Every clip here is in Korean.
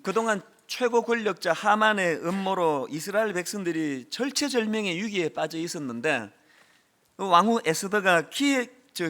그동안 최고 권력자 하만의 음모로 이스라엘 백성들이 절체절명의 위기에 빠져 있었는데 왕후 에스더가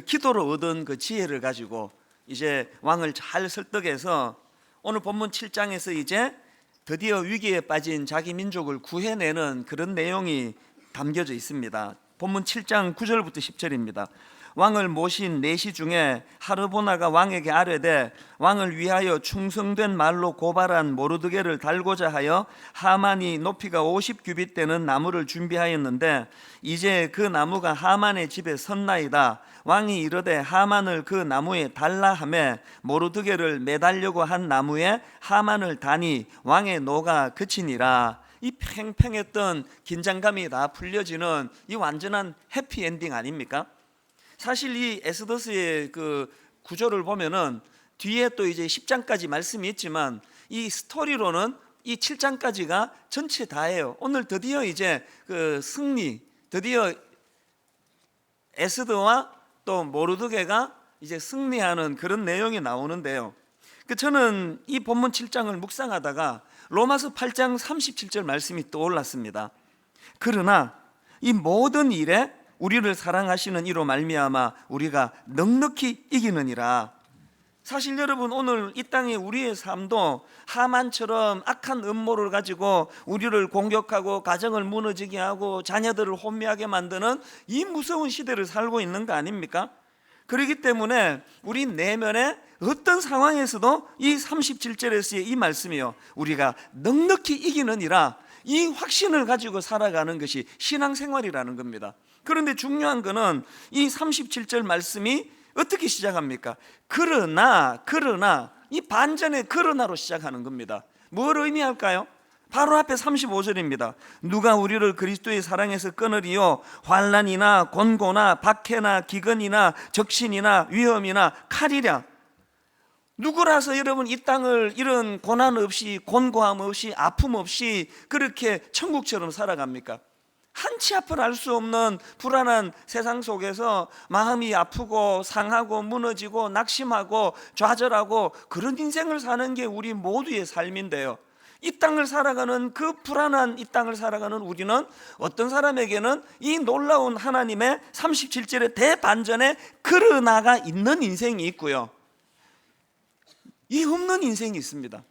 기도로 얻은 그 지혜를 가지고 이제 왕을 잘 설득해서 오늘 본문 7장에서 이제 드디어 위기에 빠진 자기 민족을 구해내는 그런 내용이 담겨져 있습니다. 본문 7장 9절부터 10절입니다. 왕을 모신 내시 중에 하르보나가 왕에게 아뢰되 왕을 위하여 충성된 말로 고발한 모르드게를 달고자 하여 하만이 높이가 50규빗 되는 나무를 준비하였는데 이제 그 나무가 하만의 집에 섰나이다. 왕이 이르되 하만을 그 나무에 달라 하매 모르드게를 매달려고 한 나무에 하만을 다니 왕의 노가 그치니라. 이 팽팽했던 긴장감이 다 풀려지는 이 완전한 해피엔딩 아닙니까? 사실 이 에스더스의 그 구조를 보면은 뒤에 또 이제 10장까지 말씀이 있지만 이 스토리로는 이 7장까지가 전체 다예요. 오늘 드디어 이제 그 승리, 드디어 에스더와 또 모르드게가 이제 승리하는 그런 내용이 나오는데요. 저는 이 본문 7장을 묵상하다가 로마서 8장 37절 말씀이 떠올랐습니다. 그러나 이 모든 일에 우리를 사랑하시는 이로 말미암아 우리가 넉넉히 이기느니라. 사실 여러분, 오늘 이 땅에 우리의 삶도 하만처럼 악한 음모를 가지고 우리를 공격하고 가정을 무너지게 하고 자녀들을 혼미하게 만드는 이 무서운 시대를 살고 있는 거 아닙니까? 그렇기 때문에 우리 내면에 어떤 상황에서도 이 37절에서의 이 말씀이요, 우리가 넉넉히 이기느니라, 이 확신을 가지고 살아가는 것이 신앙생활이라는 겁니다. 그런데 중요한 것은 이 37절 말씀이 어떻게 시작합니까? 그러나 이 반전의 그러나로 시작하는 겁니다. 뭘 의미할까요? 바로 앞에 35절입니다. 누가 우리를 그리스도의 사랑에서 끊으리요? 환난이나 곤고나 박해나 기근이나 적신이나 위험이나 칼이랴. 누구라서 여러분 이 땅을 이런 고난 없이 곤고함 없이 아픔 없이 그렇게 천국처럼 살아갑니까? 한치 앞을 알 수 없는 불안한 세상 속에서 마음이 아프고 상하고 무너지고 낙심하고 좌절하고 그런 인생을 사는 게 우리 모두의 삶인데요, 이 땅을 살아가는 그 불안한 이 땅을 살아가는 우리는 어떤 사람에게는 이 놀라운 하나님의 37절의 대반전에 그러나가 있는 인생이 있고요, 이 없는 인생이 있습니다.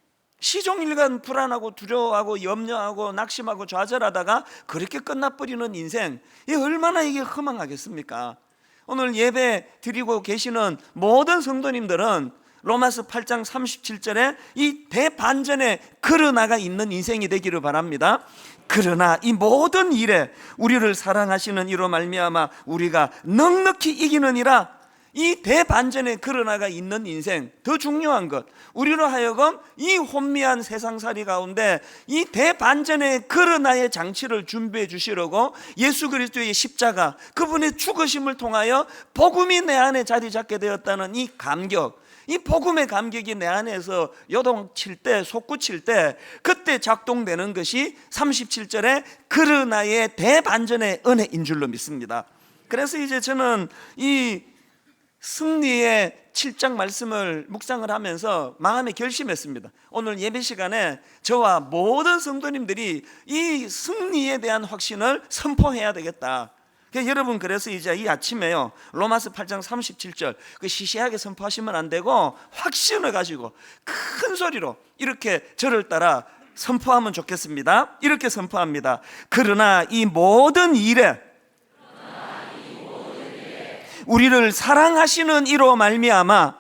시종일관 불안하고 두려워하고 염려하고 낙심하고 좌절하다가 그렇게 끝나버리는 인생, 이게 얼마나 이게 허망하겠습니까? 오늘 예배 드리고 계시는 모든 성도님들은 로마서 8장 37절에 이 대반전의 그러나가 있는 인생이 되기를 바랍니다. 그러나 이 모든 일에 우리를 사랑하시는 이로 말미암아 우리가 넉넉히 이기느니라. 이 대반전의 그러나가 있는 인생, 더 중요한 것, 우리로 하여금 이 혼미한 세상살이 가운데 이 대반전의 그러나의 장치를 준비해 주시려고 예수 그리스도의 십자가, 그분의 죽으심을 통하여 복음이 내 안에 자리 잡게 되었다는 이 감격, 이 복음의 감격이 내 안에서 요동칠 때, 솟구칠 때, 그때 작동되는 것이 37절의 그러나의 대반전의 은혜인 줄로 믿습니다. 그래서 이제 저는 이 승리의 7장 말씀을 묵상을 하면서 마음에 결심했습니다. 오늘 예배 시간에 저와 모든 성도님들이 이 승리에 대한 확신을 선포해야 되겠다. 여러분, 그래서 이제 이 아침에요, 로마서 8장 37절 그 시시하게 선포하시면 안 되고 확신을 가지고 큰 소리로 이렇게 저를 따라 선포하면 좋겠습니다. 이렇게 선포합니다. 그러나 이 모든 일에 우리를 사랑하시는 이로 말미암아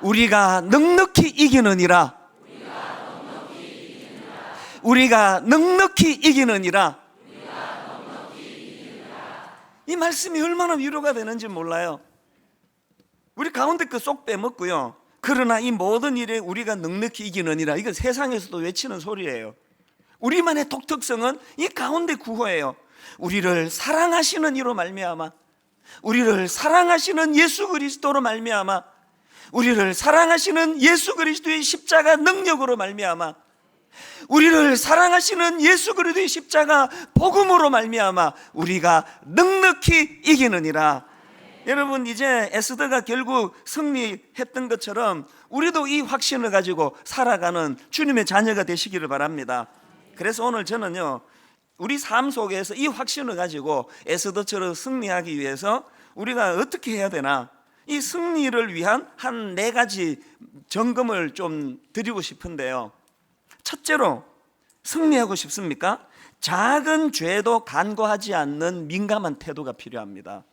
우리가 넉넉히 이기느니라. 우리가 넉넉히 이기느니라. 이 말씀이 얼마나 위로가 되는지 몰라요. 우리 가운데 그 쏙 빼먹고요, 그러나 이 모든 일에 우리가 넉넉히 이기느니라, 이건 세상에서도 외치는 소리예요. 우리만의 독특성은 이 가운데 구호예요. 우리를 사랑하시는 이로 말미암아, 우리를 사랑하시는 예수 그리스도로 말미암아, 우리를 사랑하시는 예수 그리스도의 십자가 능력으로 말미암아, 우리를 사랑하시는 예수 그리스도의 십자가 복음으로 말미암아 우리가 넉넉히 이기느니라. 여러분, 이제 에스더가 결국 승리했던 것처럼 우리도 이 확신을 가지고 살아가는 주님의 자녀가 되시기를 바랍니다. 그래서 오늘 저는요, 우리 삶 속에서 이 확신을 가지고 에스더처럼 승리하기 위해서 우리가 어떻게 해야 되나, 이 승리를 위한 한 4가지 점검을 좀 드리고 싶은데요. 첫째로, 승리하고 싶습니까? 작은 죄도 간과하지 않는 민감한 태도가 필요합니다.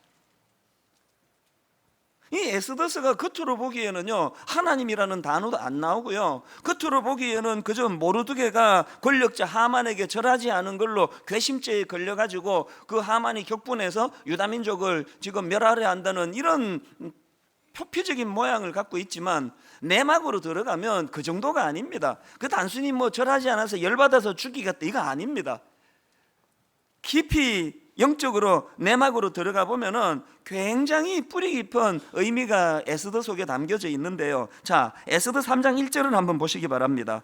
이 에스더서가 겉으로 보기에는요, 하나님이라는 단어도 안 나오고요, 겉으로 보기에는 그저 모르드게가 권력자 하만에게 절하지 않은 걸로 괘씸죄에 걸려가지고 그 하만이 격분해서 유다민족을 지금 멸하려 한다는 이런 표피적인 모양을 갖고 있지만, 내막으로 들어가면 그 정도가 아닙니다. 그 단순히 뭐 절하지 않아서 열받아서 죽이겠다, 이거 아닙니다. 깊이 영적으로 내막으로 들어가 보면은 굉장히 뿌리 깊은 의미가 에스더 속에 담겨져 있는데요. 자, 에스더 3장 1절을 한번 보시기 바랍니다.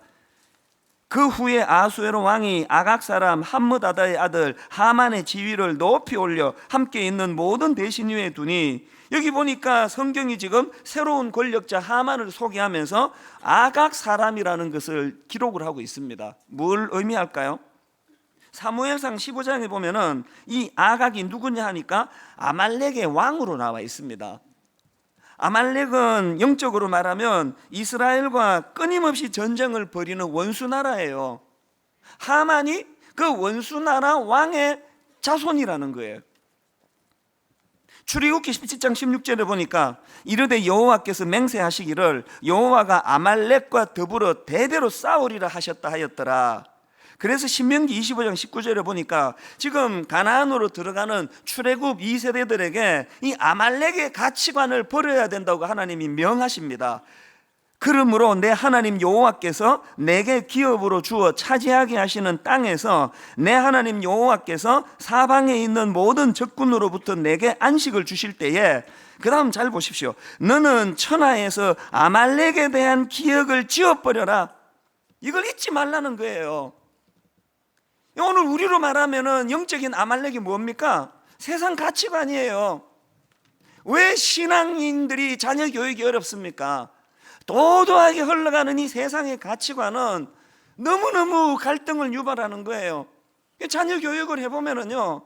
그 후에 아수에로 왕이 아각 사람 함므다다의 아들 하만의 지위를 높이 올려 함께 있는 모든 대신 위에 두니, 여기 보니까 성경이 지금 새로운 권력자 하만을 소개하면서 아각 사람이라는 것을 기록을 하고 있습니다. 뭘 의미할까요? 사무엘상 15장에 보면은 이 아각이 누구냐 하니까 아말렉의 왕으로 나와 있습니다. 아말렉은 영적으로 말하면 이스라엘과 끊임없이 전쟁을 벌이는 원수나라예요. 하만이 그 원수나라 왕의 자손이라는 거예요. 출애굽기 17장 16절에 보니까 이르되 여호와께서 맹세하시기를 여호와가 아말렉과 더불어 대대로 싸우리라 하셨다 하였더라. 그래서 신명기 25장 19절에 보니까 지금 가나안으로 들어가는 출애굽 2세대들에게 이 아말렉의 가치관을 버려야 된다고 하나님이 명하십니다. 그러므로 내 하나님 여호와께서 내게 기업으로 주어 차지하게 하시는 땅에서 내 하나님 여호와께서 사방에 있는 모든 적군으로부터 내게 안식을 주실 때에, 그 다음 잘 보십시오, 너는 천하에서 아말렉에 대한 기억을 지워버려라. 이걸 잊지 말라는 거예요. 오늘 우리로 말하면은 영적인 아말렉이 뭡니까? 세상 가치관이에요. 왜 신앙인들이 자녀 교육이 어렵습니까? 도도하게 흘러가는 이 세상의 가치관은 너무너무 갈등을 유발하는 거예요. 자녀 교육을 해보면은요,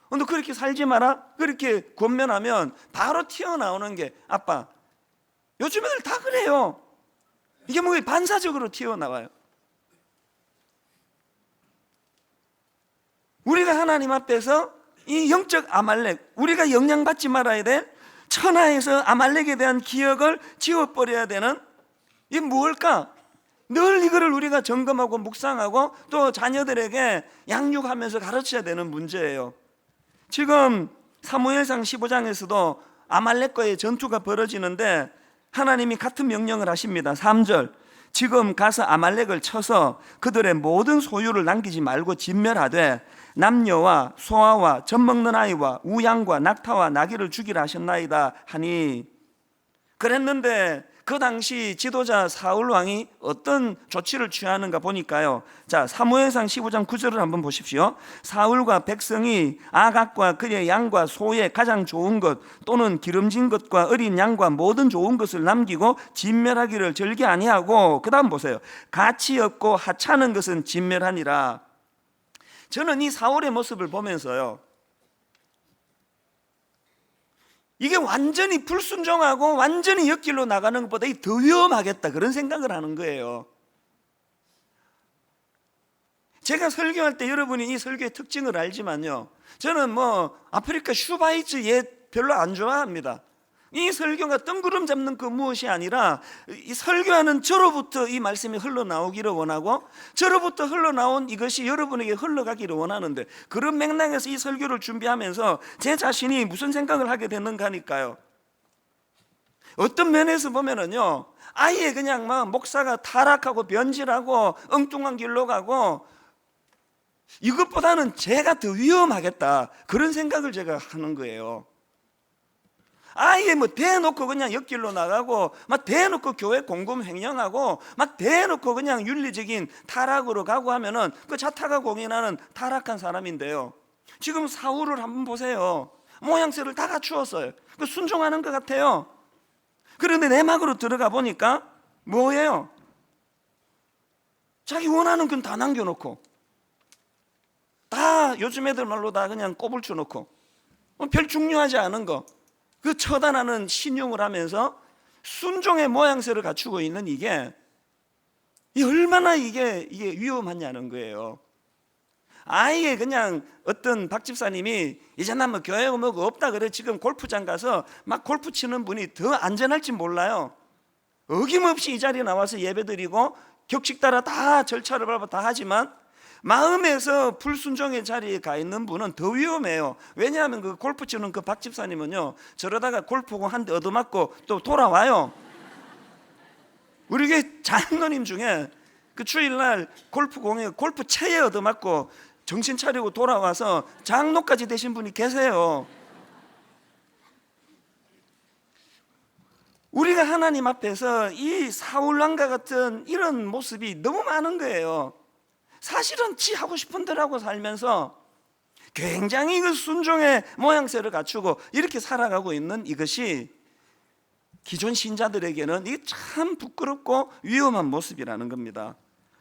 너 그렇게 살지 마라, 그렇게 권면하면 바로 튀어나오는 게, 아빠, 요즘 애들 다 그래요. 이게 뭐 반사적으로 튀어나와요. 우리가 하나님 앞에서 이 영적 아말렉, 우리가 영향받지 말아야 될 천하에서 아말렉에 대한 기억을 지워버려야 되는, 이게 뭘까? 늘 이거를 우리가 점검하고 묵상하고 또 자녀들에게 양육하면서 가르쳐야 되는 문제예요. 지금 사무엘상 15장에서도 아말렉과의 전투가 벌어지는데 하나님이 같은 명령을 하십니다. 3절, 지금 가서 아말렉을 쳐서 그들의 모든 소유를 남기지 말고 진멸하되 남녀와 소아와 젖 먹는 아이와 우양과 낙타와 나귀를 죽이라 하셨나이다 하니, 그랬는데 그 당시 지도자 사울 왕이 어떤 조치를 취하는가 보니까요, 자, 사무엘상 15장 9절을 한번 보십시오. 사울과 백성이 아각과 그의 양과 소의 가장 좋은 것 또는 기름진 것과 어린 양과 모든 좋은 것을 남기고 진멸하기를 절개 아니하고, 그 다음 보세요, 가치 없고 하찮은 것은 진멸하니라. 저는 이 사울의 모습을 보면서요, 이게 완전히 불순종하고 완전히 옆길로 나가는 것보다 더 위험하겠다, 그런 생각을 하는 거예요. 제가 설교할 때 여러분이 이 설교의 특징을 알지만요, 저는 뭐 아프리카 슈바이츠 옛 별로 안 좋아합니다. 이 설교가 뜬구름 잡는 그 무엇이 아니라 이 설교하는 저로부터 이 말씀이 흘러나오기를 원하고 저로부터 흘러나온 이것이 여러분에게 흘러가기를 원하는데, 그런 맥락에서 이 설교를 준비하면서 제 자신이 무슨 생각을 하게 됐는가 하니까요, 어떤 면에서 보면은요, 아예 그냥 막 목사가 타락하고 변질하고 엉뚱한 길로 가고 이것보다는 제가 더 위험하겠다, 그런 생각을 제가 하는 거예요. 아예 뭐 대놓고 그냥 옆길로 나가고 막 대놓고 교회 공금 횡령하고 막 대놓고 그냥 윤리적인 타락으로 가고 하면은 그 자타가 공인하는 타락한 사람인데요, 지금 사울을 한번 보세요. 모양새를 다 갖추었어요. 그 순종하는 것 같아요. 그런데 내막으로 들어가 보니까 뭐예요? 자기 원하는 건 다 남겨놓고, 다 요즘 애들 말로 다 그냥 꼽을 쳐놓고, 별 중요하지 않은 거, 그 처단하는 신용을 하면서 순종의 모양새를 갖추고 있는 이게 얼마나 이게 위험하냐는 거예요. 아예 그냥 어떤 박 집사님이 이제 나 뭐 교회 뭐가 없다 그래, 지금 골프장 가서 막 골프 치는 분이 더 안전할지 몰라요. 어김없이 이 자리에 나와서 예배드리고 격식 따라 다 절차를 밟아 다 하지만 마음에서 불순종의 자리에 가 있는 분은 더 위험해요. 왜냐하면 그 골프 치는 그 박 집사님은요, 저러다가 골프공 한 대 얻어맞고 또 돌아와요. 우리 교회 장로님 중에 그 주일날 골프공에 골프채에 얻어맞고 정신 차리고 돌아와서 장로까지 되신 분이 계세요. 우리가 하나님 앞에서 이 사울왕과 같은 이런 모습이 너무 많은 거예요. 사실은 지 하고 싶은 대로 하고 살면서 굉장히 그 순종의 모양새를 갖추고 이렇게 살아가고 있는 이것이 기존 신자들에게는 이게 참 부끄럽고 위험한 모습이라는 겁니다.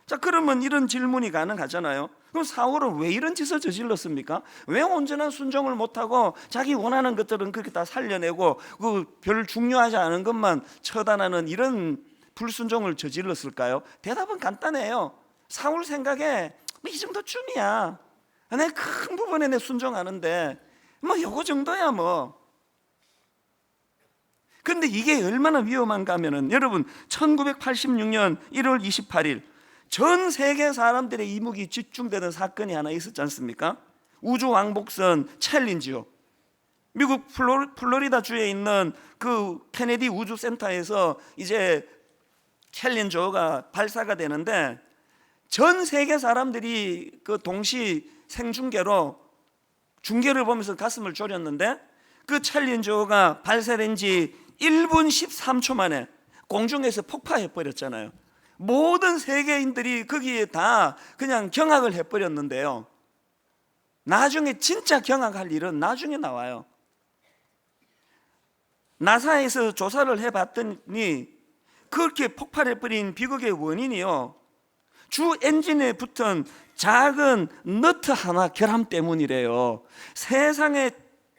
자, 그러면 이런 질문이 가능하잖아요. 그럼 사울은 왜 이런 짓을 저질렀습니까? 왜 온전한 순종을 못하고 자기 원하는 것들은 그렇게 다 살려내고 그 별 중요하지 않은 것만 처단하는 이런 불순종을 저질렀을까요? 대답은 간단해요. 사울 생각에 이 정도쯤이야, 내 큰 부분에 내 순종하는데 뭐 요거 정도야 뭐. 근데 이게 얼마나 위험한가 하면은, 여러분 1986년 1월 28일 전 세계 사람들의 이목이 집중되는 사건이 하나 있었지 않습니까? 우주 왕복선 챌린지요. 미국 플로리다 주에 있는 그 케네디 우주센터에서 이제 챌린저가 발사가 되는데, 전 세계 사람들이 그 동시 생중계로 중계를 보면서 가슴을 졸였는데, 그 챌린저가 발사된 지 1분 13초 만에 공중에서 폭파해 버렸잖아요. 모든 세계인들이 거기에 다 그냥 경악을 해버렸는데요, 나중에 진짜 경악할 일은 나중에 나와요. 나사에서 조사를 해봤더니 그렇게 폭발해버린 비극의 원인이요, 주 엔진에 붙은 작은 너트 하나 결함 때문이래요. 세상의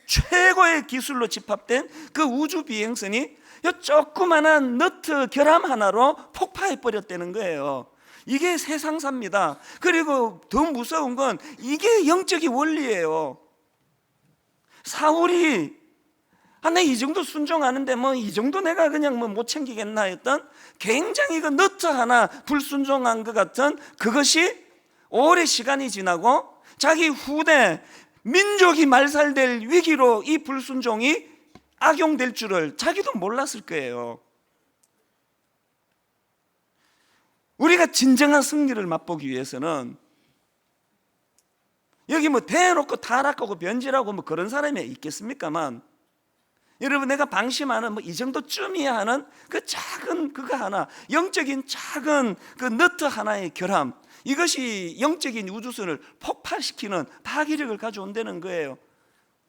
최고의 기술로 집합된 그 우주 비행선이 이 조그만한 너트 결함 하나로 폭파해버렸다는 거예요. 이게 세상사입니다. 그리고 더 무서운 건 이게 영적인 원리예요. 사울이 내 이 정도 순종하는데 뭐 이 정도 내가 그냥 뭐 못 챙기겠나 했던 굉장히 그 너트 하나 불순종한 것 같은 그것이 오래 시간이 지나고 자기 후대 민족이 말살될 위기로 이 불순종이 악용될 줄을 자기도 몰랐을 거예요. 우리가 진정한 승리를 맛보기 위해서는 여기 뭐 대놓고 타락하고 변질하고 뭐 그런 사람이 있겠습니까만, 여러분 내가 방심하는 뭐 이 정도쯤이야 하는 그 작은 그거 하나, 영적인 작은 그 너트 하나의 결함, 이것이 영적인 우주선을 폭발시키는 파괴력을 가져온다는 거예요.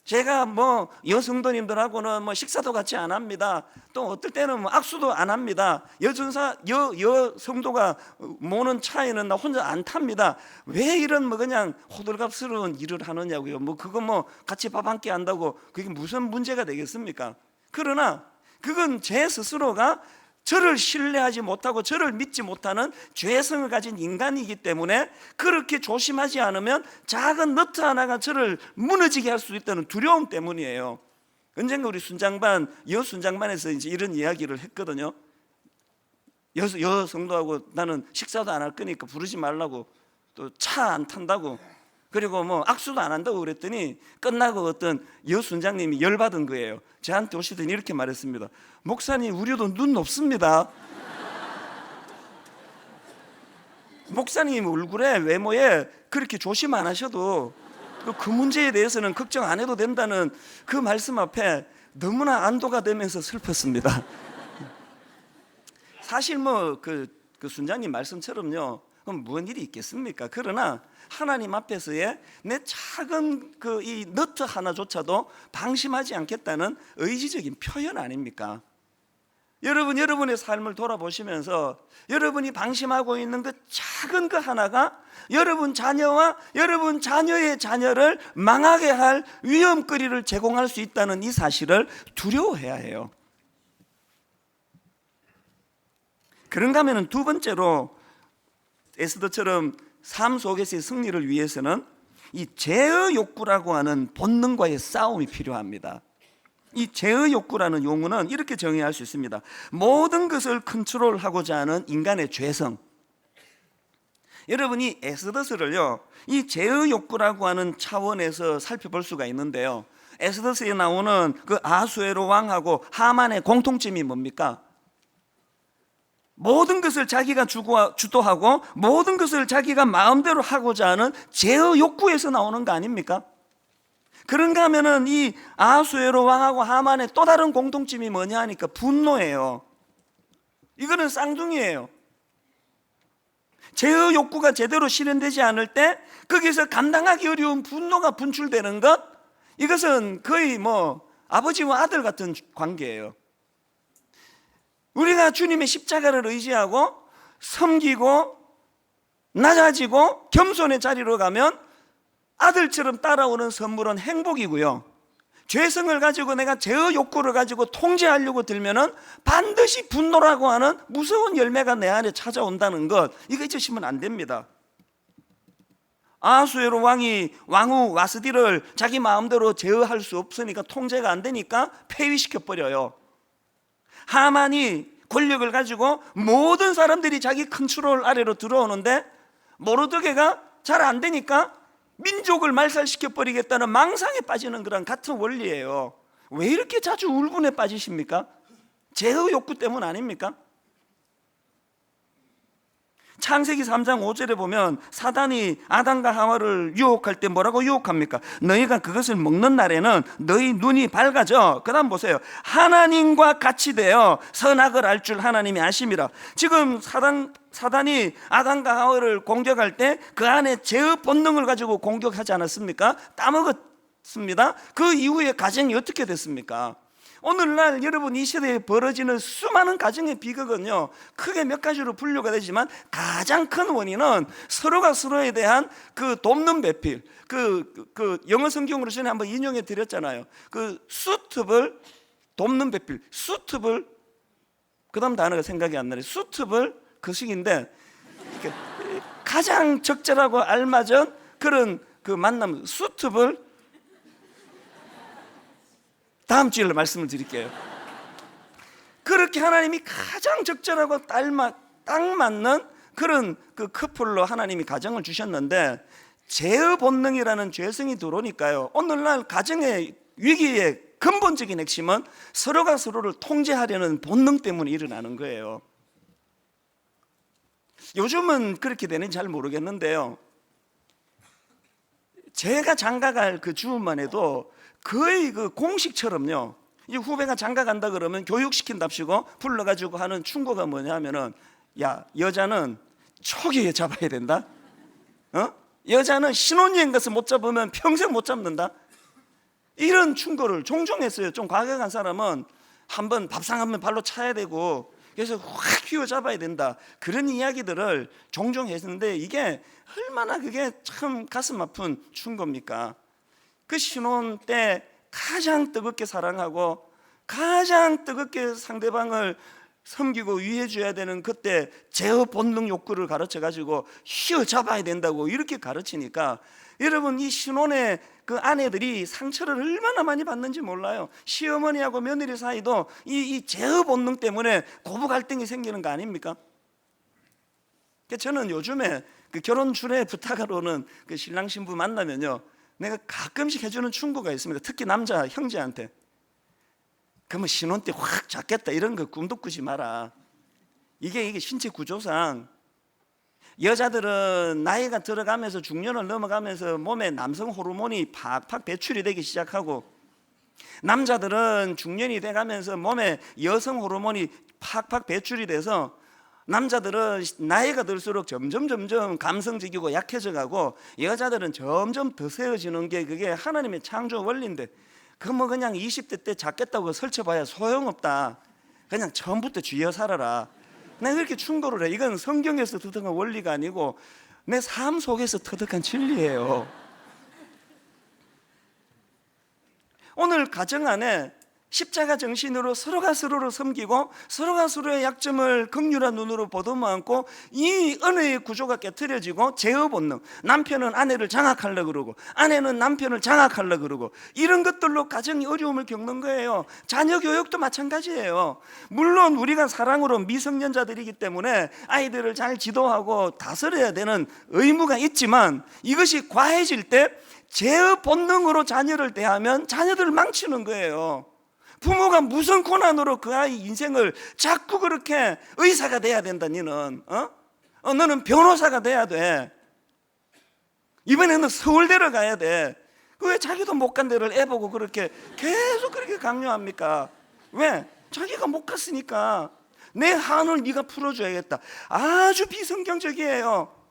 제가 뭐 여성도님들하고는 뭐 식사도 같이 안 합니다. 또 어떨 때는 뭐 악수도 안 합니다. 여성도가 모는 차에는 나 혼자 안 탑니다. 왜 이런 뭐 그냥 호들갑스러운 일을 하느냐고요. 뭐 그거 뭐 같이 밥 한 끼 한다고 그게 무슨 문제가 되겠습니까? 그러나 그건 제 스스로가 저를 신뢰하지 못하고 저를 믿지 못하는 죄성을 가진 인간이기 때문에 그렇게 조심하지 않으면 작은 너트 하나가 저를 무너지게 할 수 있다는 두려움 때문이에요. 언젠가 우리 여순장반에서 이제 이런 이야기를 했거든요. 여성도하고 나는 식사도 안 할 거니까 부르지 말라고, 또 차 안 탄다고, 그리고 뭐 악수도 안 한다고 그랬더니 끝나고 어떤 여순장님이 열받은 거예요. 저한테 오시더니 이렇게 말했습니다. 목사님, 우리도 눈 높습니다. 목사님 얼굴에 외모에 그렇게 조심 안 하셔도 그 문제에 대해서는 걱정 안 해도 된다는 그 말씀 앞에 너무나 안도가 되면서 슬펐습니다. 사실 뭐 그 순장님 말씀처럼요, 그럼 무슨 일이 있겠습니까? 그러나 하나님 앞에서의 내 작은 그 이 너트 하나조차도 방심하지 않겠다는 의지적인 표현 아닙니까? 여러분, 여러분의 삶을 돌아보시면서 여러분이 방심하고 있는 그 작은 그 하나가 여러분 자녀와 여러분 자녀의 자녀를 망하게 할 위험거리를 제공할 수 있다는 이 사실을 두려워해야 해요. 그런가 하면 두 번째로 에스더처럼 삶 속에서의 승리를 위해서는 이 제어 욕구라고 하는 본능과의 싸움이 필요합니다. 이 제어 욕구라는 용어는 이렇게 정의할 수 있습니다. 모든 것을 컨트롤하고자 하는 인간의 죄성. 여러분이 에스더스를요, 이 제어 욕구라고 하는 차원에서 살펴볼 수가 있는데요, 에스더스에 나오는 그 아수에로 왕하고 하만의 공통점이 뭡니까? 모든 것을 자기가 주도하고 모든 것을 자기가 마음대로 하고자 하는 제어 욕구에서 나오는 거 아닙니까? 그런가 하면은 이 아수에로 왕하고 하만의 또 다른 공통점이 뭐냐 하니까 분노예요. 이거는 쌍둥이에요. 제어 욕구가 제대로 실현되지 않을 때 거기서 감당하기 어려운 분노가 분출되는 것, 이것은 거의 뭐 아버지와 아들 같은 관계예요. 우리가 주님의 십자가를 의지하고 섬기고 낮아지고 겸손의 자리로 가면 아들처럼 따라오는 선물은 행복이고요, 죄성을 가지고 내가 제어 욕구를 가지고 통제하려고 들면은 반드시 분노라고 하는 무서운 열매가 내 안에 찾아온다는 것, 이거 잊으시면 안 됩니다. 아수에로 왕이 왕후 와스디를 자기 마음대로 제어할 수 없으니까, 통제가 안 되니까 폐위시켜버려요. 하만이 권력을 가지고 모든 사람들이 자기 컨트롤 아래로 들어오는데 모르드게가 잘 안 되니까 민족을 말살시켜버리겠다는 망상에 빠지는 그런 같은 원리예요. 왜 이렇게 자주 울분에 빠지십니까? 제어 욕구 때문 아닙니까? 창세기 3장 5절에 보면 사단이 아담과 하와를 유혹할 때 뭐라고 유혹합니까? 너희가 그것을 먹는 날에는 너희 눈이 밝아져. 그 다음 보세요. 하나님과 같이 되어 선악을 알 줄 하나님이 아심이라. 지금 사단이 아담과 하와를 공격할 때 그 안에 제어 본능을 가지고 공격하지 않았습니까? 따먹었습니다. 그 이후에 가정이 어떻게 됐습니까? 오늘날 여러분 이 시대에 벌어지는 수많은 가정의 비극은요, 크게 몇 가지로 분류가 되지만 가장 큰 원인은 서로가 서로에 대한 그 돕는 배필, 그 영어 성경으로 전에 한번 인용해 드렸잖아요. 그 수트블, 돕는 배필, 수트블, 그 다음 단어가 생각이 안 나네. 수트블 그 식인데 가장 적절하고 알맞은 그런 그 만남, 수트블. 다음 주에 말씀을 드릴게요. 그렇게 하나님이 가장 적절하고 딱 맞는 그런 그 커플로 하나님이 가정을 주셨는데, 제어 본능이라는 죄성이 들어오니까요, 오늘날 가정의 위기의 근본적인 핵심은 서로가 서로를 통제하려는 본능 때문에 일어나는 거예요. 요즘은 그렇게 되는지 잘 모르겠는데요, 제가 장가갈 그 주문만 해도 거의 그 공식처럼요, 이 후배가 장가 간다 그러면 교육시킨답시고 불러가지고 하는 충고가 뭐냐 하면은, 야, 여자는 초기에 잡아야 된다. 여자는 신혼여행 가서 못 잡으면 평생 못 잡는다. 이런 충고를 종종 했어요. 좀 과격한 사람은 한번 밥상 한번 발로 차야 되고, 그래서 확 휘어잡아야 된다. 그런 이야기들을 종종 했는데, 이게 얼마나 그게 참 가슴 아픈 충고입니까? 그 신혼 때 가장 뜨겁게 사랑하고 가장 뜨겁게 상대방을 섬기고 위해 줘야 되는 그때 제어 본능 욕구를 가르쳐 가지고 휘어잡아야 된다고 이렇게 가르치니까, 여러분 이 신혼의 그 아내들이 상처를 얼마나 많이 받는지 몰라요. 시어머니하고 며느리 사이도 이 제어 본능 때문에 고부 갈등이 생기는 거 아닙니까? 저는 요즘에 그 결혼 주례 부탁하러 오는 그 신랑 신부 만나면요, 내가 가끔씩 해주는 충고가 있습니다. 특히 남자 형제한테. 그러면 신혼 때 확 잡겠다 이런 거 꿈도 꾸지 마라. 이게 신체 구조상 여자들은 나이가 들어가면서 중년을 넘어가면서 몸에 남성 호르몬이 팍팍 배출이 되기 시작하고, 남자들은 중년이 돼가면서 몸에 여성 호르몬이 팍팍 배출이 돼서 남자들은 나이가 들수록 점점 감성적이고 약해져 가고, 여자들은 점점 더 세워지는 게 그게 하나님의 창조 원리인데, 그 뭐 그냥 20대 때 작겠다고 설쳐봐야 소용없다. 그냥 처음부터 쥐어 살아라. 내가 그렇게 충고를 해. 이건 성경에서 터득한 원리가 아니고 내 삶 속에서 터득한 진리예요. 오늘 가정 안에 십자가 정신으로 서로가 서로를 섬기고 서로가 서로의 약점을 긍휼한 눈으로 보듬어 안고, 이 은혜의 구조가 깨트려지고 제어 본능, 남편은 아내를 장악하려고 그러고 아내는 남편을 장악하려고 그러고, 이런 것들로 가정이 어려움을 겪는 거예요. 자녀 교육도 마찬가지예요. 물론 우리가 사랑으로 미성년자들이기 때문에 아이들을 잘 지도하고 다스려야 되는 의무가 있지만, 이것이 과해질 때 제어 본능으로 자녀를 대하면 자녀들을 망치는 거예요. 부모가 무슨 고난으로 그 아이 인생을 자꾸 그렇게 의사가 돼야 된다. 너는 너는 변호사가 돼야 돼. 이번에는 서울대를 가야 돼. 왜 자기도 못 간 데를 애보고 그렇게 계속 그렇게 강요합니까? 왜? 자기가 못 갔으니까. 내 한을 네가 풀어줘야겠다. 아주 비성경적이에요.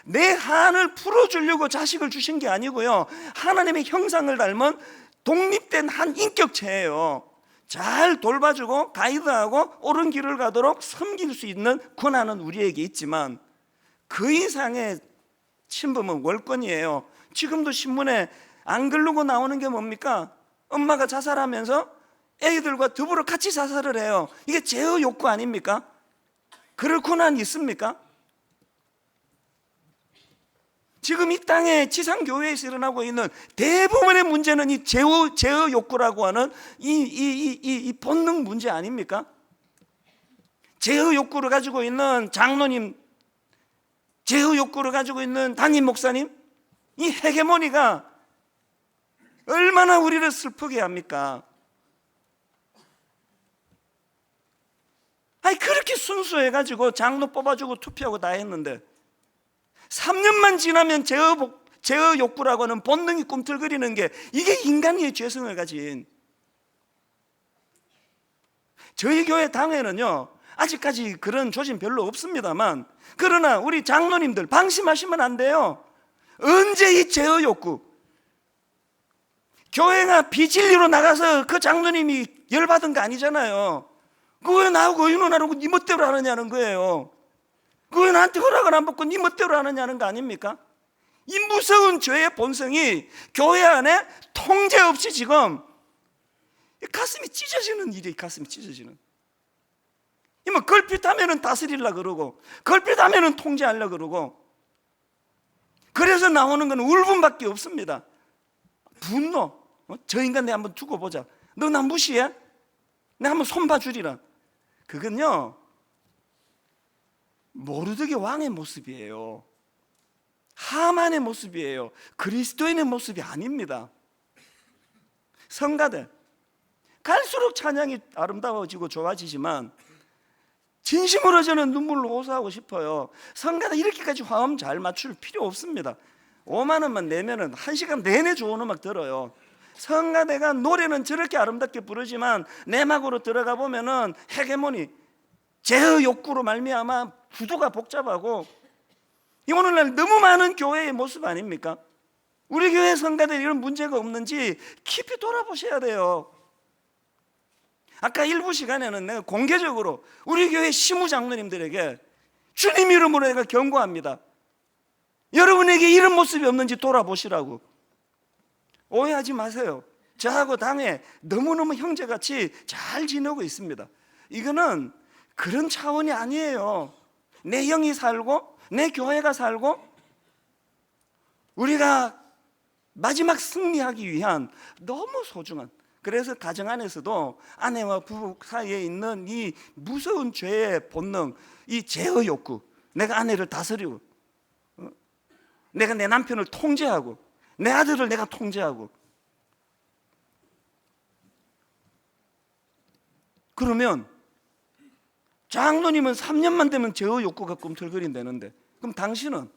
내 한을 풀어주려고 자식을 주신 게 아니고요, 하나님의 형상을 닮은 독립된 한 인격체예요. 잘 돌봐주고 가이드하고 옳은 길을 가도록 섬길 수 있는 권한은 우리에게 있지만, 그 이상의 친부는 월권이에요. 지금도 신문에 안 글르고 나오는 게 뭡니까? 엄마가 자살하면서 애들과 더불어 같이 자살을 해요. 이게 제어 욕구 아닙니까? 그럴 권한이 있습니까? 지금 이 땅에 지상교회에서 일어나고 있는 대부분의 문제는 이 제어 욕구라고 하는 이 본능 문제 아닙니까? 제어 욕구를 가지고 있는 장로님, 제어 욕구를 가지고 있는 담임 목사님, 이 헤게모니가 얼마나 우리를 슬프게 합니까? 아니, 그렇게 순수해가지고 장로 뽑아주고 투표하고 다 했는데 3년만 지나면 제어 욕구라고 하는 본능이 꿈틀거리는 게, 이게 인간의 죄성을 가진. 저희 교회 당회는요, 아직까지 그런 조짐 별로 없습니다만, 그러나 우리 장로님들 방심하시면 안 돼요. 언제 이 제어 욕구, 교회가 비진리로 나가서 그 장로님이 열받은 거 아니잖아요. 그거 왜 나하고 의논하라고 네 멋대로 하느냐는 거예요. 그왜 나한테 허락을 안 받고 네 멋대로 하느냐는 거 아닙니까? 이 무서운 죄의 본성이 교회 안에 통제 없이 지금 가슴이 찢어지는 일이, 가슴이 찢어지는. 뭐 걸핏하면은 다스리려고 그러고 걸핏하면은 통제하려고 그러고, 그래서 나오는 건 울분밖에 없습니다. 분노. 저 인간 내 한번 두고 보자. 너 나 무시해? 내 한번 손봐주리라. 그건요, 모르드게 왕의 모습이에요. 하만의 모습이에요. 그리스도인의 모습이 아닙니다. 성가대, 갈수록 찬양이 아름다워지고 좋아지지만 진심으로 저는 눈물로 호소하고 싶어요. 성가대 이렇게까지 화음 잘 맞출 필요 없습니다. 5만 원만 내면은 1시간 내내 좋은 음악 들어요. 성가대가 노래는 저렇게 아름답게 부르지만 내막으로 들어가 보면은 헤게모니, 제어 욕구로 말미암아 구도가 복잡하고, 이 오늘날 너무 많은 교회의 모습 아닙니까? 우리 교회 성가대 이런 문제가 없는지 깊이 돌아보셔야 돼요. 아까 일부 시간에는 내가 공개적으로 우리 교회 시무장로님들에게 주님 이름으로 내가 경고합니다. 여러분에게 이런 모습이 없는지 돌아보시라고. 오해하지 마세요. 저하고 당에 너무너무 형제같이 잘 지내고 있습니다. 이거는 그런 차원이 아니에요. 내 영이 살고 내 교회가 살고 우리가 마지막 승리하기 위한 너무 소중한, 그래서 가정 안에서도 아내와 부부 사이에 있는 이 무서운 죄의 본능, 이 제어 욕구, 내가 아내를 다스리고 내가 내 남편을 통제하고 내 아들을 내가 통제하고, 그러면 장로님은 3년만 되면 제어 욕구가 꿈틀거린다는데, 그럼 당신은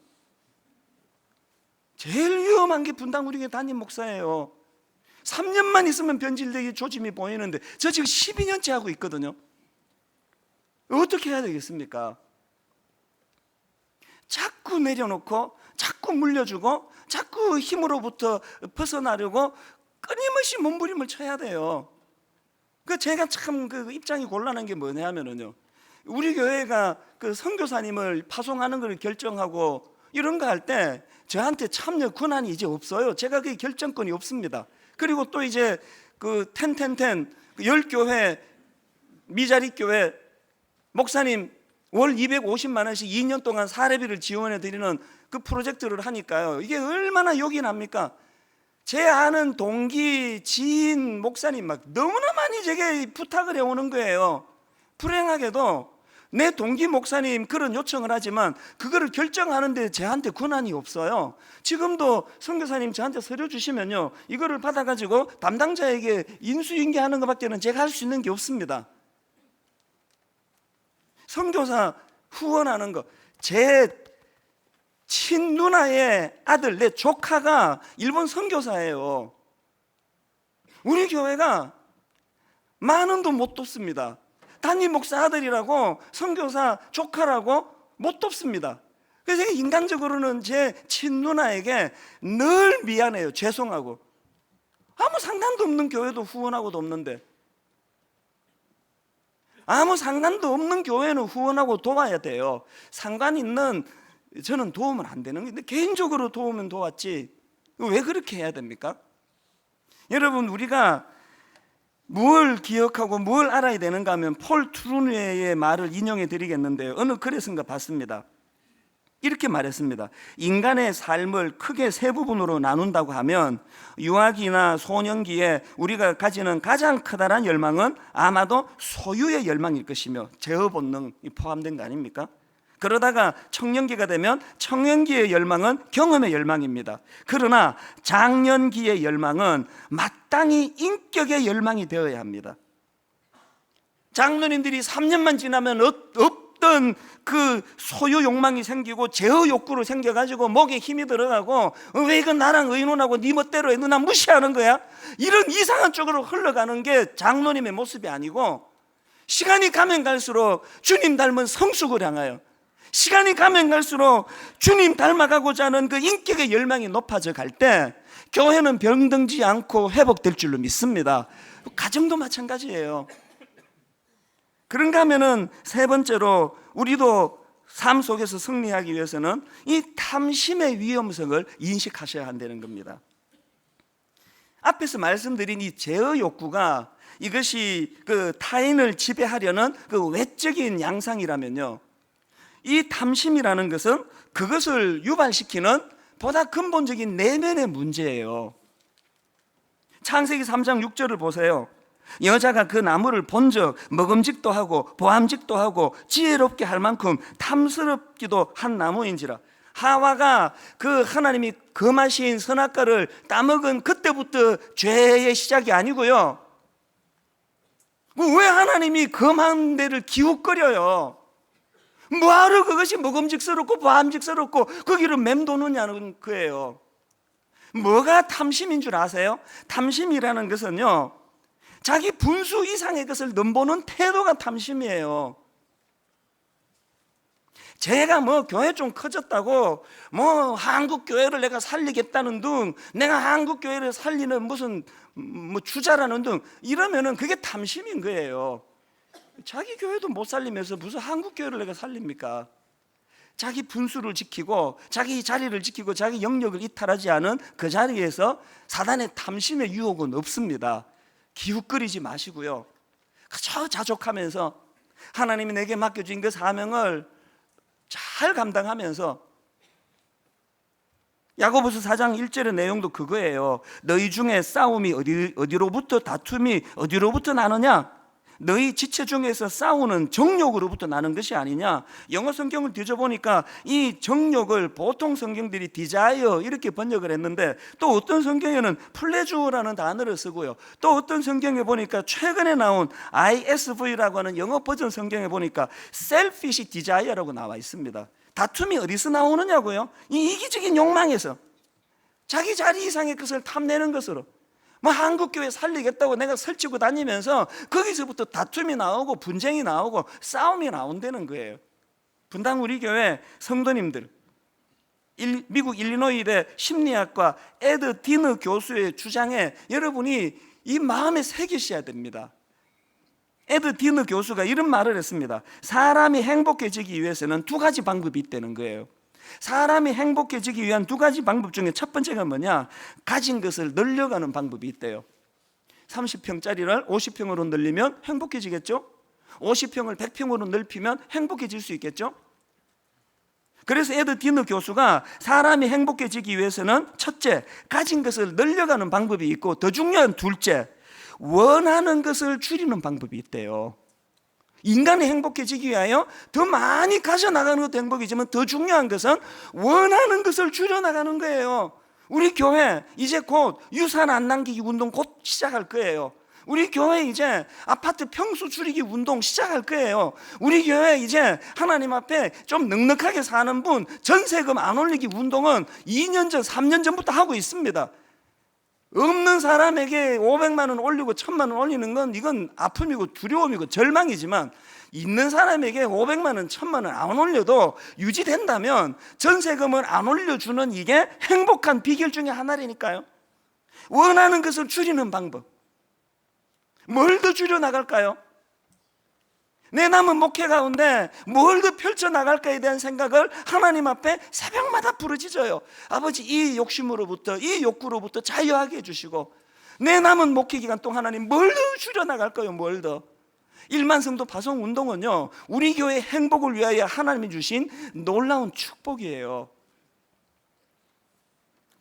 제일 위험한 게 분당 우리 교회 담임 목사예요. 3년만 있으면 변질되기 조짐이 보이는데 저 지금 12년째 하고 있거든요. 어떻게 해야 되겠습니까? 자꾸 내려놓고 자꾸 물려주고 자꾸 힘으로부터 벗어나려고 끊임없이 몸부림을 쳐야 돼요. 그 제가 참 그 입장이 곤란한 게 뭐냐면요, 우리 교회가 그 선교사님을 파송하는 걸 결정하고 이런 거 할 때 저한테 참여 권한이 이제 없어요. 제가 그 결정권이 없습니다. 그리고 또 이제 그 10교회 미자리 교회 목사님 월 250만 원씩 2년 동안 사례비를 지원해 드리는 그 프로젝트를 하니까요, 이게 얼마나 욕이 납니까? 제 아는 동기, 지인, 목사님 막 너무나 많이 제게 부탁을 해오는 거예요. 불행하게도 내 동기 목사님 그런 요청을 하지만 그거를 결정하는데 저한테 권한이 없어요. 지금도 선교사님 저한테 서류 주시면요, 이거를 받아가지고 담당자에게 인수인계하는 것밖에는 제가 할 수 있는 게 없습니다. 선교사 후원하는 거, 제 친누나의 아들, 내 조카가 일본 선교사예요. 우리 교회가 만 원도 못 돕습니다. 담임 목사 아들이라고 선교사 조카라고 못 돕습니다. 그래서 제가 인간적으로는 제 친누나에게 늘 미안해요. 죄송하고. 아무 상관도 없는 교회도 후원하고도 없는데, 아무 상관도 없는 교회는 후원하고 도와야 돼요. 상관 있는 저는 도우면 안 되는 건데, 개인적으로 도우면 도왔지 왜 그렇게 해야 됩니까? 여러분, 우리가 뭘 기억하고 뭘 알아야 되는가 하면 폴 트루네의 말을 인용해 드리겠는데요, 어느 글에선가 봤습니다. 이렇게 말했습니다. 인간의 삶을 크게 세 부분으로 나눈다고 하면 유아기나 소년기에 우리가 가지는 가장 커다란 열망은 아마도 소유의 열망일 것이며 제어 본능이 포함된 거 아닙니까? 그러다가 청년기가 되면 청년기의 열망은 경험의 열망입니다. 그러나 장년기의 열망은 마땅히 인격의 열망이 되어야 합니다. 장로님들이 3년만 지나면 어떤 그 소유 욕망이 생기고 제어 욕구로 생겨가지고 목에 힘이 들어가고, 왜 이건 나랑 의논하고 네 멋대로 해, 나 무시하는 거야? 이런 이상한 쪽으로 흘러가는 게 장로님의 모습이 아니고, 시간이 가면 갈수록 주님 닮은 성숙을 향하여, 시간이 가면 갈수록 주님 닮아가고자 하는 그 인격의 열망이 높아져 갈 때 교회는 병들지 않고 회복될 줄로 믿습니다. 가정도 마찬가지예요. 그런가 하면은 세 번째로, 우리도 삶 속에서 승리하기 위해서는 이 탐심의 위험성을 인식하셔야 한다는 겁니다. 앞에서 말씀드린 이 제어 욕구가, 이것이 그 타인을 지배하려는 그 외적인 양상이라면요, 이 탐심이라는 것은 그것을 유발시키는 보다 근본적인 내면의 문제예요. 창세기 3장 6절을 보세요. 여자가 그 나무를 본즉 먹음직도 하고 보암직도 하고 지혜롭게 할 만큼 탐스럽기도 한 나무인지라. 하와가 그 하나님이 금하신 선악과를 따먹은 그때부터 죄의 시작이 아니고요, 왜 하나님이 금한 데를 기웃거려요? 뭐하러 그것이 먹음직스럽고 보암직스럽고 거기를 맴도느냐는 거예요. 뭐가 탐심인 줄 아세요? 탐심이라는 것은요, 자기 분수 이상의 것을 넘보는 태도가 탐심이에요. 제가 뭐 교회 좀 커졌다고 뭐 한국 교회를 내가 살리겠다는 등, 내가 한국 교회를 살리는 무슨 뭐 주자라는 등 이러면은 그게 탐심인 거예요. 자기 교회도 못 살리면서 무슨 한국 교회를 내가 살립니까? 자기 분수를 지키고 자기 자리를 지키고 자기 영역을 이탈하지 않은 그 자리에서 사단의 탐심의 유혹은 없습니다. 기웃거리지 마시고요, 그저 자족하면서 하나님이 내게 맡겨진 그 사명을 잘 감당하면서, 야고보서 4장 1절의 내용도 그거예요. 너희 중에 싸움이 어디로부터, 다툼이 어디로부터 나느냐? 너희 지체 중에서 싸우는 정욕으로부터 나는 것이 아니냐? 영어 성경을 뒤져보니까 이 정욕을 보통 성경들이 desire 이렇게 번역을 했는데, 또 어떤 성경에는 pleasure라는 단어를 쓰고요, 또 어떤 성경에 보니까 최근에 나온 ISV라고 하는 영어 버전 성경에 보니까 selfish desire라고 나와 있습니다. 다툼이 어디서 나오느냐고요? 이 이기적인 욕망에서, 자기 자리 이상의 것을 탐내는 것으로. 뭐 한국교회 살리겠다고 내가 설치고 다니면서 거기서부터 다툼이 나오고 분쟁이 나오고 싸움이 나온다는 거예요. 분당 우리 교회 성도님들, 미국 일리노이대 심리학과 에드 디너 교수의 주장에 여러분이 이 마음에 새기셔야 됩니다. 에드 디너 교수가 이런 말을 했습니다. 사람이 행복해지기 위해서는 두 가지 방법이 있다는 거예요. 사람이 행복해지기 위한 두 가지 방법 중에 첫 번째가 뭐냐? 가진 것을 늘려가는 방법이 있대요. 30평짜리를 50평으로 늘리면 행복해지겠죠? 50평을 100평으로 넓히면 행복해질 수 있겠죠? 그래서 에드 디너 교수가 사람이 행복해지기 위해서는 첫째, 가진 것을 늘려가는 방법이 있고, 더 중요한 둘째, 원하는 것을 줄이는 방법이 있대요. 인간이 행복해지기 위하여 더 많이 가져나가는 것도 행복이지만 더 중요한 것은 원하는 것을 줄여나가는 거예요. 우리 교회 이제 곧 유산 안 남기기 운동 곧 시작할 거예요. 우리 교회 이제 아파트 평수 줄이기 운동 시작할 거예요. 우리 교회 이제 하나님 앞에 좀 넉넉하게 사는 분 전세금 안 올리기 운동은 2년 전, 3년 전부터 하고 있습니다. 없는 사람에게 500만 원 올리고 1000만 원 올리는 건 이건 아픔이고 두려움이고 절망이지만, 있는 사람에게 500만 원, 1000만 원 안 올려도 유지된다면 전세금을 안 올려주는 이게 행복한 비결 중에 하나라니까요. 원하는 것을 줄이는 방법. 뭘 더 줄여나갈까요? 내 남은 목회 가운데 뭘 더 펼쳐나갈까에 대한 생각을 하나님 앞에 새벽마다 부르짖어요. 아버지, 이 욕심으로부터, 이 욕구로부터 자유하게 해주시고, 내 남은 목회 기간 동안 하나님 뭘 더 줄여나갈까요? 뭘 더? 1만 성도 파송 운동은요, 우리 교회의 행복을 위하여 하나님이 주신 놀라운 축복이에요.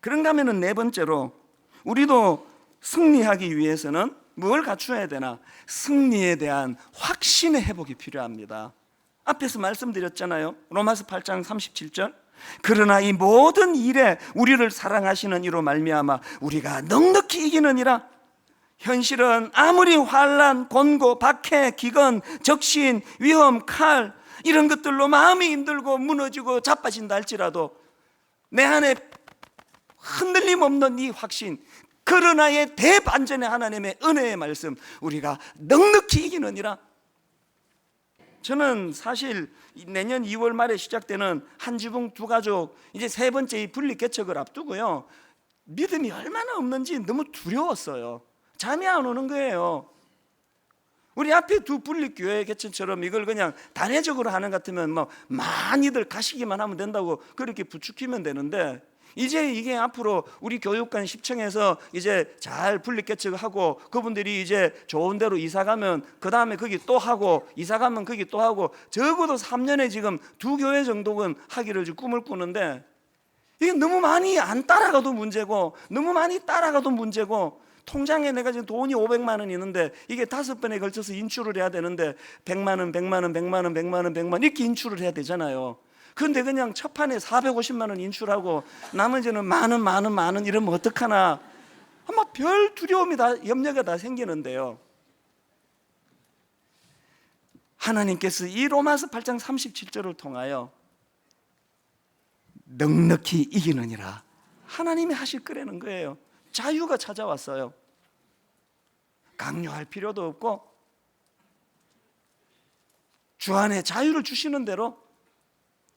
그런가 하면 네 번째로, 우리도 승리하기 위해서는 뭘 갖추어야 되나? 승리에 대한 확신의 회복이 필요합니다. 앞에서 말씀드렸잖아요. 로마서 8장 37절. 그러나 이 모든 일에 우리를 사랑하시는 이로 말미암아 우리가 넉넉히 이기느니라. 현실은 아무리 환난, 곤고, 박해, 기근, 적신, 위험, 칼 이런 것들로 마음이 힘들고 무너지고 자빠진다 할지라도 내 안에 흔들림 없는 이 확신, 그러나의 대반전의 하나님의 은혜의 말씀, 우리가 넉넉히 이기느니라. 저는 사실 내년 2월 말에 시작되는 한 지붕 두 가족 이제 세 번째 이 분리 개척을 앞두고요, 믿음이 얼마나 없는지 너무 두려웠어요. 잠이 안 오는 거예요. 우리 앞에 두 분리 교회 개척처럼 이걸 그냥 단회적으로 하는 것 같으면 뭐 많이들 가시기만 하면 된다고 그렇게 부추기면 되는데, 이제 이게 앞으로 우리 교육관 10층에서 이제 잘 분립 개척하고 그분들이 이제 좋은 데로 이사 가면 그 다음에 거기 또 하고, 이사 가면 거기 또 하고, 적어도 3년에 지금 두 교회 정도는 하기를 꿈을 꾸는데, 이게 너무 많이 안 따라가도 문제고, 너무 많이 따라가도 문제고, 통장에 내가 지금 돈이 500만 원 있는데 이게 5번에 걸쳐서 인출을 해야 되는데 100만 원, 100만 원, 100만 원, 100만 원, 100만 원 이렇게 인출을 해야 되잖아요. 근데 그냥 첫 판에 450만 원 인출하고 나머지는 만 원 이러면 어떡하나, 아마 별 두려움이 다, 염려가 다 생기는데요, 하나님께서 이 로마서 8장 37절을 통하여 넉넉히 이기느니라 하나님이 하실 거라는 거예요. 자유가 찾아왔어요. 강요할 필요도 없고 주 안에 자유를 주시는 대로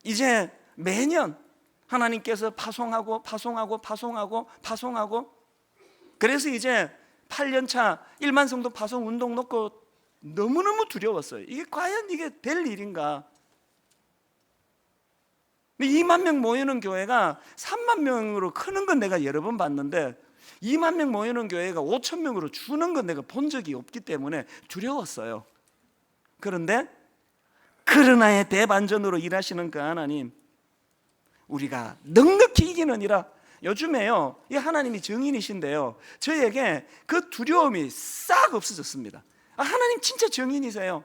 이제 매년 하나님께서 파송하고 그래서 이제 8년차 1만 성도 파송 운동 놓고 너무너무 두려웠어요. 이게 과연 이게 될 일인가? 2만 명 모이는 교회가 3만 명으로 크는 건 내가 여러 번 봤는데 2만 명 모이는 교회가 5천 명으로 주는 건 내가 본 적이 없기 때문에 두려웠어요. 그런데 그러나의 대반전으로 일하시는 그 하나님, 우리가 넉넉히 이기느니라. 요즘에요, 이 하나님이 정인이신데요, 저에게 그 두려움이 싹 없어졌습니다. 하나님 진짜 정인이세요.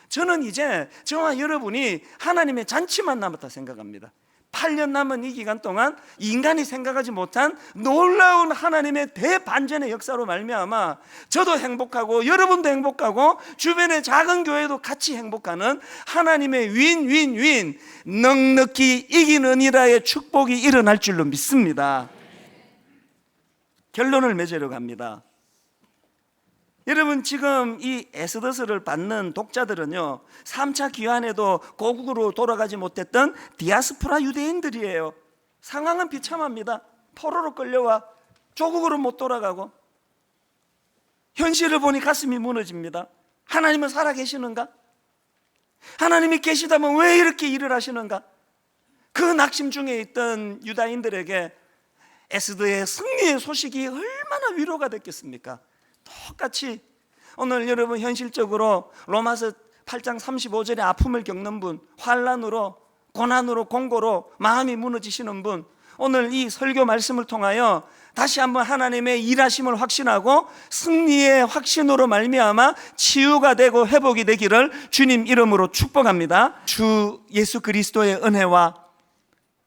저는 이제 저와 여러분이 하나님의 잔치만 남았다 생각합니다. 8년 남은 이 기간 동안 인간이 생각하지 못한 놀라운 하나님의 대반전의 역사로 말미암아 저도 행복하고 여러분도 행복하고 주변의 작은 교회도 같이 행복하는 하나님의 윈윈윈 넉넉히 이기느니라의 축복이 일어날 줄로 믿습니다. 결론을 맺으려고 합니다. 여러분, 지금 이 에스더서를 받는 독자들은요 3차 기환에도 고국으로 돌아가지 못했던 디아스포라 유대인들이에요. 상황은 비참합니다. 포로로 끌려와 조국으로 못 돌아가고, 현실을 보니 가슴이 무너집니다. 하나님은 살아계시는가? 하나님이 계시다면 왜 이렇게 일을 하시는가? 그 낙심 중에 있던 유다인들에게 에스더의 승리의 소식이 얼마나 위로가 됐겠습니까? 똑같이 오늘 여러분 현실적으로 로마서 8장 35절의 아픔을 겪는 분, 환난으로, 고난으로, 공고로 마음이 무너지시는 분, 오늘 이 설교 말씀을 통하여 다시 한번 하나님의 일하심을 확신하고 승리의 확신으로 말미암아 치유가 되고 회복이 되기를 주님 이름으로 축복합니다. 주 예수 그리스도의 은혜와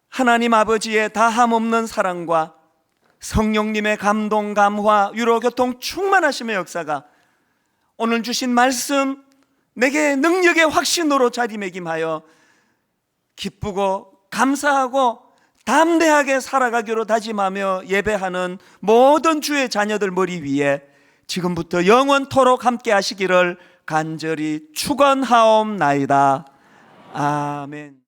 하나님 아버지의 다함없는 사랑과 성령님의 감동, 감화, 위로, 교통 충만하심의 역사가 오늘 주신 말씀 내게 능력의 확신으로 자리매김하여 기쁘고 감사하고 담대하게 살아가기로 다짐하며 예배하는 모든 주의 자녀들 머리 위에 지금부터 영원토록 함께 하시기를 간절히 축원하옵나이다. 아멘.